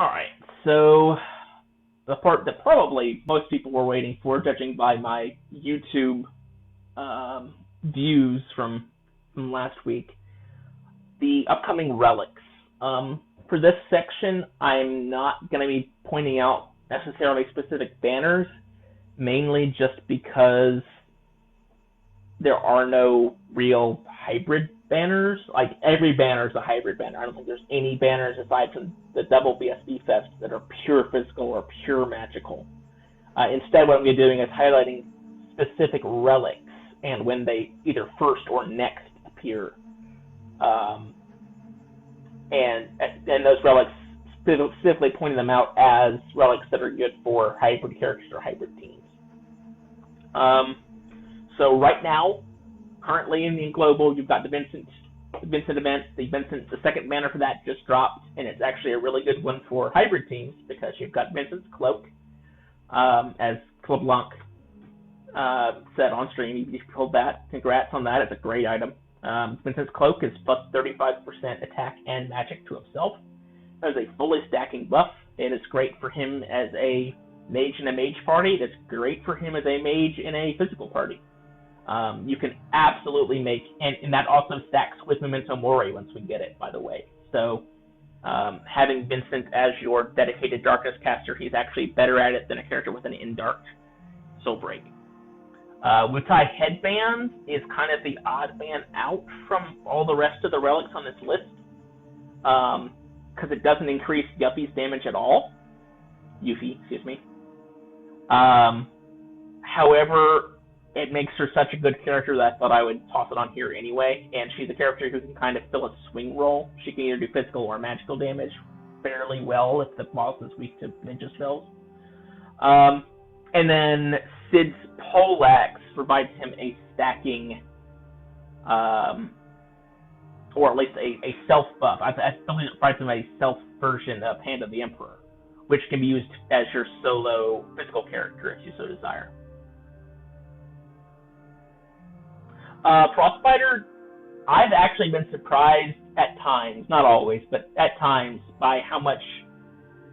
Alright, so the part that probably most people were waiting for, judging by my YouTube views from last week, the upcoming Relics. For this section, I'm not going to be pointing out necessarily specific banners, mainly just because there are no real hybrid banners. Like, every banner is a hybrid banner. I don't think there's any banners aside from the double BSB Fest that are pure physical or pure magical. Instead, what I'm going to be doing is highlighting specific relics and when they either first or next appear. And those relics, specifically pointing them out as relics that are good for hybrid characters or hybrid teams. So right now, currently in the global, you've got the Vincent event. The second banner for that just dropped, and it's actually a really good one for hybrid teams because you've got Vincent's cloak, as Club Blanc said on stream. You pulled that. Congrats on that. It's a great item. Vincent's cloak is plus 35% attack and magic to himself. That is a fully stacking buff. It is great for him as a mage in a mage party. It's great for him as a mage in a physical party. You can absolutely make, and that also stacks with Memento Mori once we get it, by the way. So having Vincent as your dedicated darkness caster, he's actually better at it than a character with an in-dark soul break. Wutai Headband is kind of the odd man out from all the rest of the relics on this list, because it doesn't increase Yuffie's damage at all. Yuffie, excuse me. However, it makes her such a good character that I thought I would toss it on here anyway, and she's a character who can kind of fill a swing role. She can either do physical or magical damage fairly well if the boss is weak to ninja spells. And then Sid's Poleaxe provides him a stacking, or at least a self buff. I believe it provides him a self version of Hand of the Emperor, which can be used as your solo physical character if you so desire. Frostbiter, I've actually been surprised at times, not always, but at times, by how much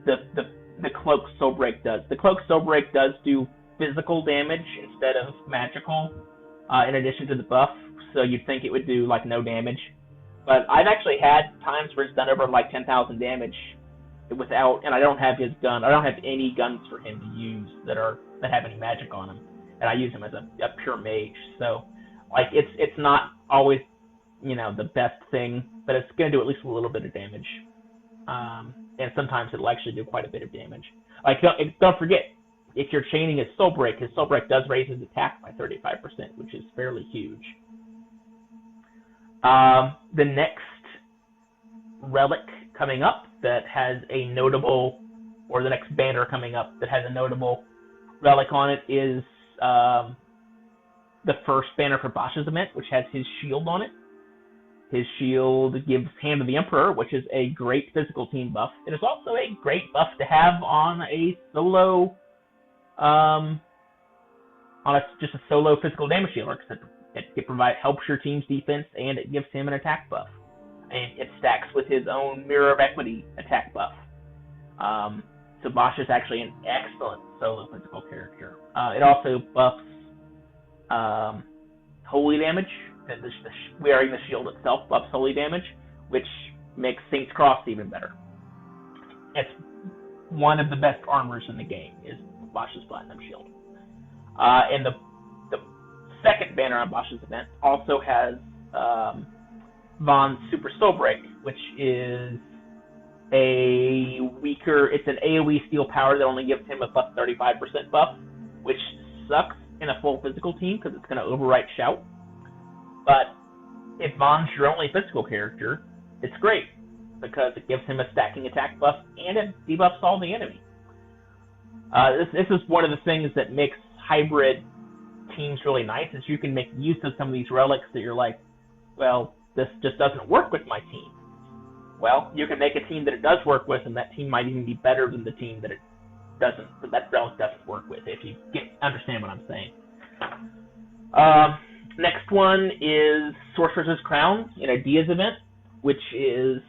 the Cloak Soul Break does. The Cloak Soul Break does do physical damage instead of magical, in addition to the buff, so you'd think it would do like no damage. But I've actually had times where it's done over like 10,000 damage without, and I don't have his gun. I don't have any guns for him to use that have any magic on them, and I use him as a pure mage. So, like, it's not always, the best thing, but it's going to do at least a little bit of damage. And sometimes it'll actually do quite a bit of damage. Like, don't forget, if you're chaining his Soul Break does raise his attack by 35%, which is fairly huge. The next relic coming up that has a notable, or the next banner coming up that has a notable relic on it is the first banner for Bosch's event, which has his shield on it. His shield gives Hand of the Emperor, which is a great physical team buff. It is also a great buff to have on a solo, just a solo physical damage dealer, because it helps your team's defense, and it gives him an attack buff. And it stacks with his own Mirror of Equity attack buff. So Bosch is actually an excellent solo physical character. It also buffs holy damage. Wearing the shield itself buffs holy damage, which makes Saint's Cross even better. It's one of the best armors in the game, is Bosch's Platinum Shield. And the second banner on Bosch's event also has Von's Super Soul Break, which is it's an AoE steel power that only gives him a plus 35% buff, which sucks in a full physical team because it's going to overwrite Shout. But if Von's your only physical character, it's great because it gives him a stacking attack buff and it debuffs all the enemy. This is one of the things that makes hybrid teams really nice, is you can make use of some of these relics that you're like, well, this just doesn't work with my team. Well, you can make a team that it does work with, and that team might even be better than the team that that relic doesn't work with, if you understand what I'm saying. Next one is Sorcerer's Crown in a Diaz event, which is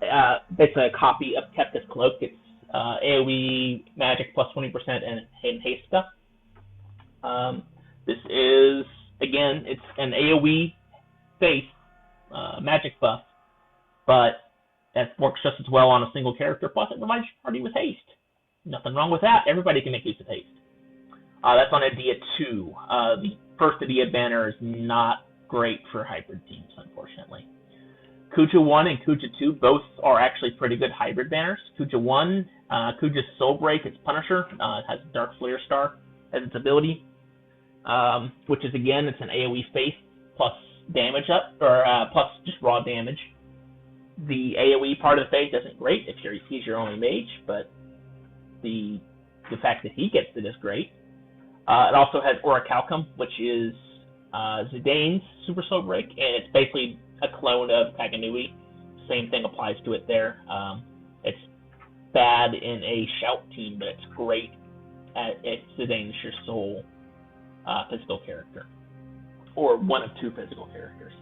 It's a copy of Kepka's Cloak. It's AoE magic plus 20% and haste stuff. This is, again, it's an AoE base magic buff, but that works just as well on a single character. Plus, it provides your party with haste. Nothing wrong with that. Everybody can make use of haste. That's on Adia 2. The first Adia banner is not great for hybrid teams, unfortunately. Kuja 1 and Kuja 2 both are actually pretty good hybrid banners. Kuja 1, Kuja's Soulbreak, its Punisher, it has Dark Flare Star as its ability, which is, again, it's an AoE face plus damage up, or plus just raw damage. The AoE part of the face isn't great if he's your only mage, but the fact that he gets it is great. It also has Orichalcum, which is Zidane's Super Soulbreak, and it's basically a clone of Kaganui. Same thing applies to it there. It's bad in a shout team, but it's great at Zidane's your sole physical character, or one of two physical characters.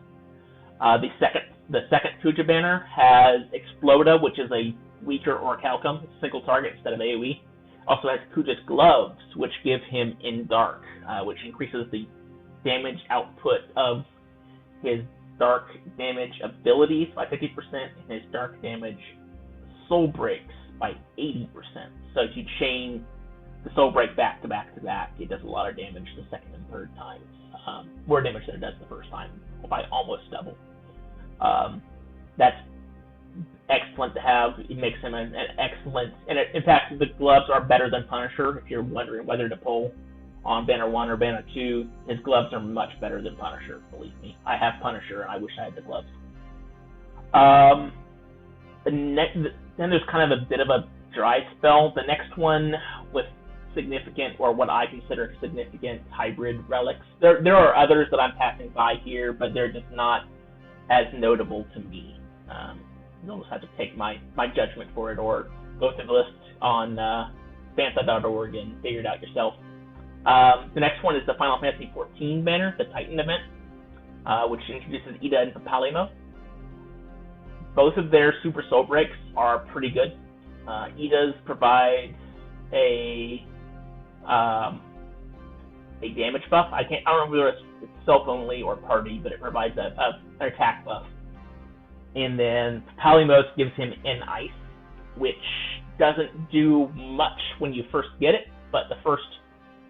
The second Kuja banner has Exploda, which is a weaker Orichalcum, single target instead of AoE. Also has Kuja's Gloves, which give him in dark, which increases the damage output of his dark damage abilities by 50% and his dark damage soul breaks by 80%. So if you chain the soul break back to back to back, it does a lot of damage the second and third times. More damage than it does the first time, by almost double. That's excellent to have. It makes him an excellent, and in fact, the gloves are better than Punisher. If you're wondering whether to pull on Banner 1 or Banner 2, his gloves are much better than Punisher, believe me. I have Punisher, and I wish I had the gloves. Then there's kind of a bit of a dry spell. The next one with significant, or what I consider significant, hybrid relics. There are others that I'm passing by here, but they're just not as notable to me. You'll just have to take my judgment for it, or go through the list on Fanta.org and figure it out yourself. The next one is the Final Fantasy XIV banner, the Titan event, which introduces Ida and Papalimo. Both of their Super Soul Breaks are pretty good. Ida's provides a damage buff. I don't remember if it's self only or party, but it provides an attack buff. And then Papalimo's gives him an ice, which doesn't do much when you first get it, but the first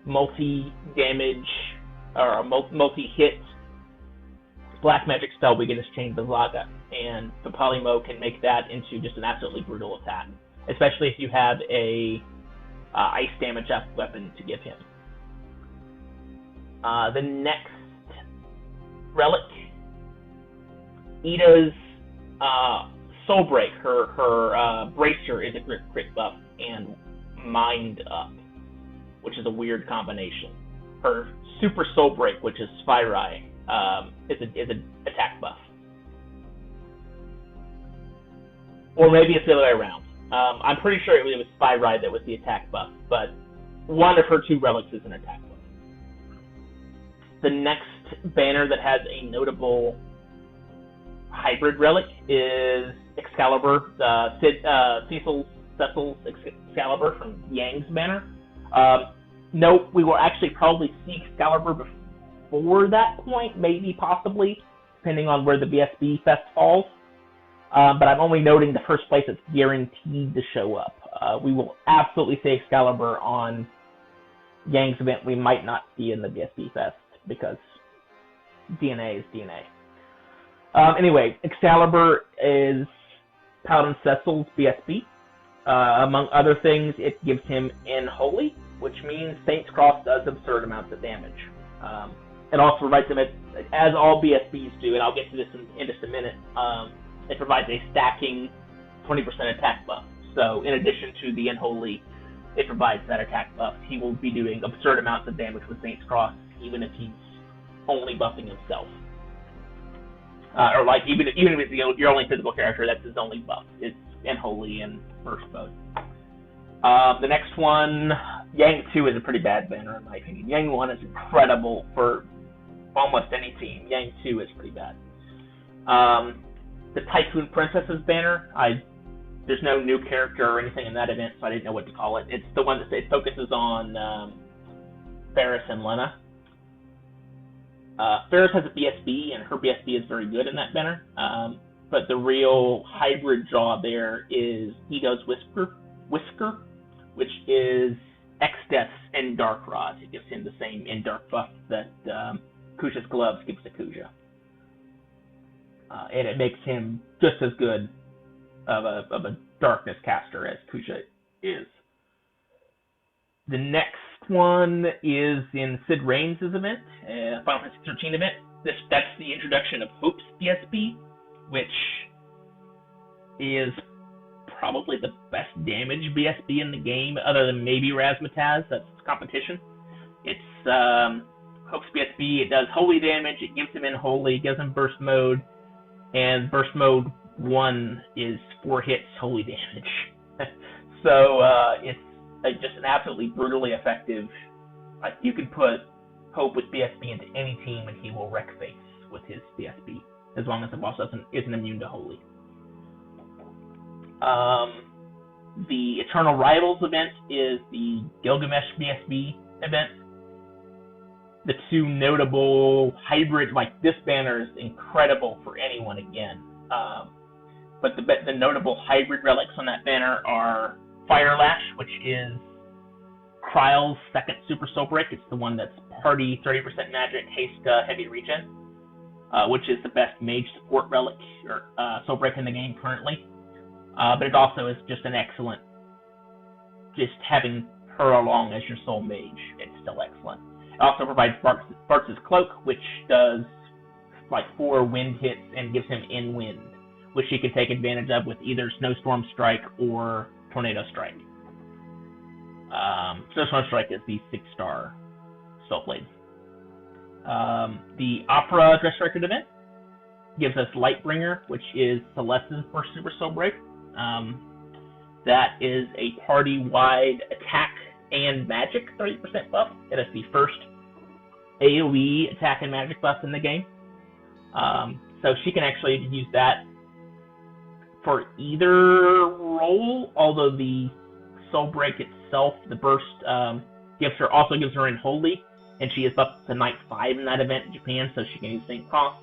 multi-damage or multi-hit black magic spell we get is Chain Bazaga, and Papalimo can make that into just an absolutely brutal attack, especially if you have a ice damage up weapon to give him. The next relic, Ida's Soul Break, her Bracer is a crit buff, and Mind Up, which is a weird combination. Her Super Soul Break, which is Spyrai, is an attack buff. Or maybe it's the other way around. I'm pretty sure it was Spyrai that was the attack buff, but one of her two relics is an attack buff. The next banner that has a notable hybrid relic is Excalibur, Cecil's Excalibur from Yang's banner. No, we will actually probably see Excalibur before that point, maybe, possibly, depending on where the BSB Fest falls. But I'm only noting the first place it's guaranteed to show up. We will absolutely see Excalibur on Yang's event. We might not see in the BSB Fest, because DNA is DNA. Anyway, Excalibur is Paladin Cecil's BSB. Among other things, it gives him Unholy, which means Saint's Cross does absurd amounts of damage. It also provides him, as all BSBs do, and I'll get to this in just a minute, it provides a stacking 20% attack buff. So in addition to the Unholy, it provides that attack buff. He will be doing absurd amounts of damage with Saint's Cross, even if he's only buffing himself. Or like even if it's your only physical character, that's his only buff. It's Unholy and First Mode. The next one, Yang 2 is a pretty bad banner in my opinion. Yang 1 is incredible for almost any team. Yang 2 is pretty bad. the Tycoon Princesses banner. There's no new character or anything in that event, so I didn't know what to call it. It's the one that it focuses on Ferris and Lena. Ferris has a BSB, and her BSB is very good in that banner. But the real hybrid draw there is Edo's Whisker, which is X-Deaths and Dark Rod. It gives him the same in dark buff that Kuja's Gloves gives to Kuja. And it makes him just as good of a darkness caster as Kuja is. The next one is in Sid Reigns' event, Final Fantasy 13 event. That's the introduction of Hope's BSB, which is probably the best damage BSB in the game, other than maybe Razzmatazz. That's competition. It's Hope's BSB. It does holy damage. It gives him in holy. It gives him burst mode, and burst mode 1 is 4 hits holy damage. So it's just an absolutely brutally effective. You can put Hope with BSB into any team, and he will wreck face with his BSB, as long as the boss isn't immune to holy. The Eternal Rivals event is the Gilgamesh BSB event. The two notable hybrid, like this banner is incredible for anyone again. But the notable hybrid relics on that banner are Fire Lash, which is Kryle's second Super Soul Break. It's the one that's party 30% magic, haste, heavy regen, which is the best mage support relic or Soul Break in the game currently. But it also is just an excellent, just having her along as your soul mage, it's still excellent. It also provides Bartz's Cloak, which does like 4 wind hits and gives him in wind, which he can take advantage of with either Snowstorm Strike or Tornado Strike. Snowstorm Strike is the 6-star Soulblade. The Opera Dress Record event gives us Lightbringer, which is Celeste's first Super Soul Break. That is a party-wide attack and magic 30% buff. It is the first AoE attack and magic buff in the game. So she can actually use that for either role, although the Soul Break itself, the burst, also gives her in Holy, and she is up to Night 5 in that event in Japan, so she can use St. Cross.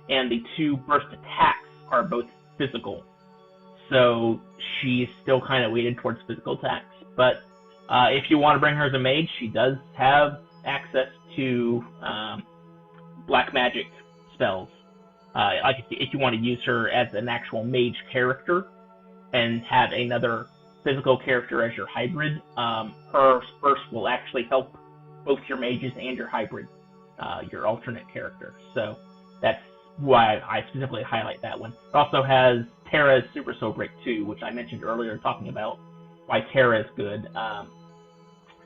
And the 2 burst attacks are both physical, so she's still kind of weighted towards physical attacks. But if you want to bring her as a mage, she does have access to black magic spells. Like if you want to use her as an actual mage character and have another physical character as your hybrid, her burst will actually help both your mages and your hybrid, your alternate character. So that's why I specifically highlight that one. It also has Terra's Super Soul Break 2, which I mentioned earlier, talking about why Terra is good.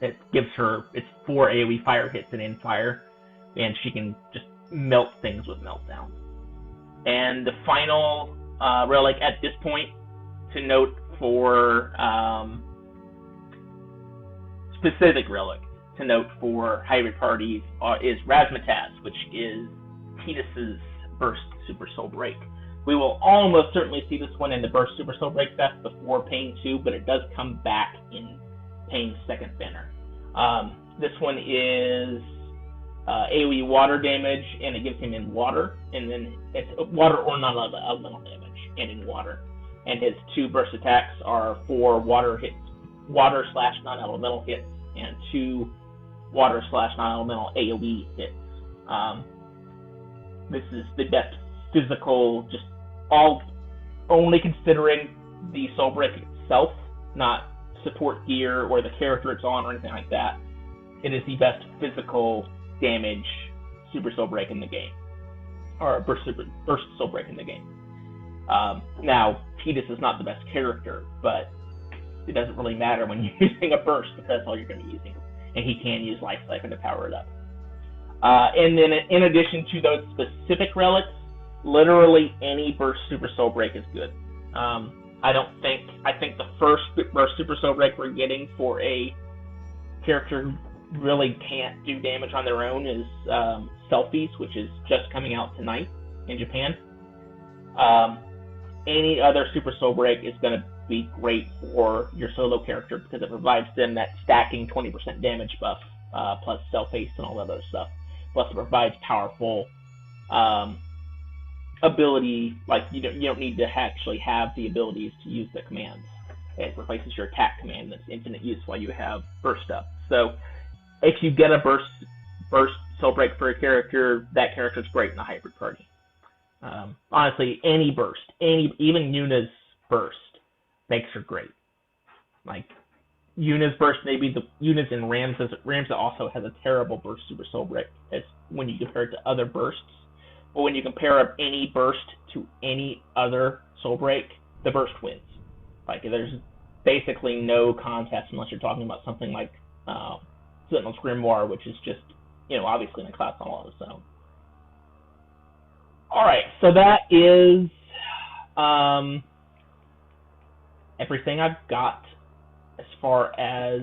It gives her, it's 4 AoE fire hits and in fire, and she can just melt things with Meltdown. And the final relic at this point to note for specific relic to note for hybrid parties is Razzmatazz, which is Tidus's Burst Super Soul Break. We will almost certainly see this one in the Burst Super Soul Break Fest before Pain 2, but it does come back in Pain's second banner. This one is AoE water damage, and it gives him in water, and then it's water or non-elemental damage, and in water. And his 2 burst attacks are 4 water hits, water/non-elemental hits, and 2 water/non-elemental AoE hits. This is the best physical, just only considering the Soul Break itself, not support gear or the character it's on or anything like that. It is the best physical damage Super Soul Break in the game, or burst Soul Break in the game. Now, Tidus is not the best character, but it doesn't really matter when you're using a burst, because that's all you're going to be using, and he can use Life Siphon to power it up. And then in addition to those specific relics, literally any burst Super Soul Break is good. I think the first burst Super Soul Break we're getting for a character who really can't do damage on their own is Selfies, which is just coming out tonight in Japan. any other Super Soul Break is going to be great for your solo character because it provides them that stacking 20% damage buff, plus self-haste and all that other stuff. Plus it provides powerful ability, like you don't need to actually have the abilities to use the commands. It replaces your attack command that's infinite use while you have burst up. So if you get a burst soul break for a character, that character's great in a hybrid party. Honestly, any burst, even Yuna's burst makes her great. Like Yuna's burst, maybe the Yuna's and Ramza also has a terrible burst super soul break as when you compare it to other bursts. But when you compare up any burst to any other soul break, the burst wins. Like there's basically no contest unless you're talking about something like Sentinel's Grimoire, which is just, obviously in a class all on its own. Alright, so that is everything I've got as far as